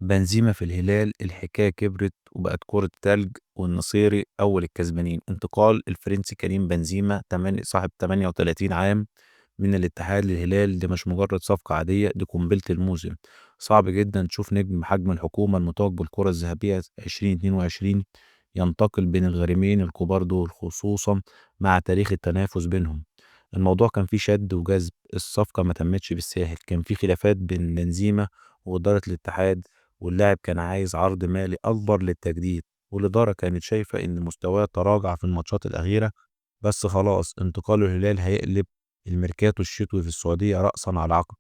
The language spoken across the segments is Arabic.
بنزيما في الهلال الحكاية كبرت وبقت كرة تلج والنصيري أول الكسبانين. انتقال الفرنسي كريم بنزيما صاحب 38 عام من الاتحاد للهلال دي مش مجرد صفقة عادية، دي قنبلة الموسم. صعب جدا تشوف نجم بحجم الحكومة المتوج بالكرة الذهبية 2022 ينتقل بين الغريمين الكبار دول، خصوصا مع تاريخ التنافس بينهم. الموضوع كان فيه شد وجذب، الصفقة ما تمتش بالساهل، كان فيه خلافات بين بنزيما وإدارة الاتحاد، واللاعب كان عايز عرض مالي أكبر للتجديد، والإدارة كانت شايفة إن مستواه تراجع في الماتشات الأخيرة. بس خلاص انتقاله الهلال هيقلب الميركاتو الشتوي في السعودية رأسا على عقب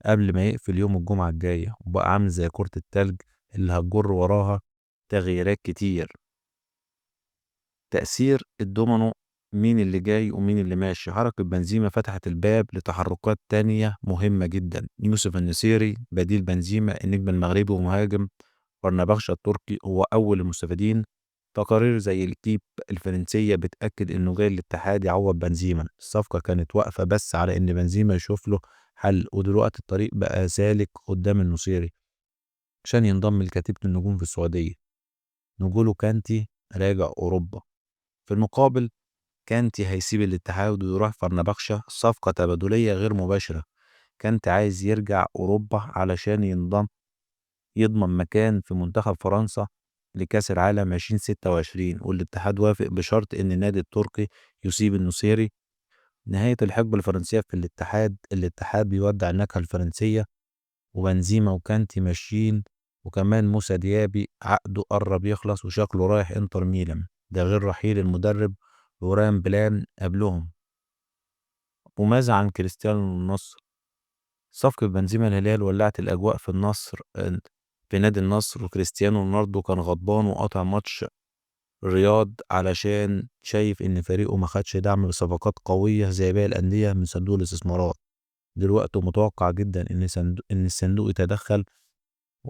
قبل ما يقفل يوم الجمعة الجاية، وبقى عامل زي كرة التلج اللي هتجر وراها تغييرات كتير. تأثير الدومينو، مين اللي جاي ومين اللي ماشي. حركة بنزيما فتحت الباب لتحركات تانية مهمة جدا. يوسف النصيري بديل بنزيما النجم المغربي ومهاجم برنابخشا التركي هو أول المستفيدين. تقارير زي الكيب الفرنسية بتأكد إنه جاي الاتحاد يعوض بنزيما. الصفقة كانت واقفة بس على إن بنزيما يشوف له حل، ودلوقتي الطريق بقى سالك قدام النصيري عشان ينضم لكتيبة النجوم في السعودية. نقوله كانتي راجع أوروبا. في المقابل كانتي هيسيب الاتحاد ويروح فرنبخشة، صفقة تبادلية غير مباشرة. كانتي عايز يرجع أوروبا علشان يضمن مكان في منتخب فرنسا لكأس العالم 2026، والاتحاد وافق بشرط إن النادي التركي يسيب النصيري. نهاية الحقبة الفرنسية في الاتحاد بيودع النكهة الفرنسية، وبنزيما وكانتي ماشيين، وكمان موسى ديابي عقده قرب يخلص وشكله رايح انتر ميلان، ده غير رحيل المدرب لوران بلان قبلهم. وماذا عن كريستيانو النصر؟ صفقة بنزيما الهلال ولعت الأجواء في النصر، في نادي النصر، وكريستيانو رونالدو كان غضبان وقطع ماتش الرياض علشان شايف إن فريقه ما خدش دعم بصفقات قوية زي باقي الأندية من صندوق الاستثمارات. دلوقتي متوقع جدا إن الصندوق يتدخل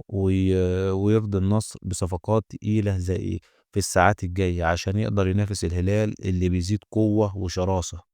ويرضي النصر بصفقات تقيلة زي في الساعات الجاية عشان يقدر ينافس الهلال اللي بيزيد قوة وشراسة.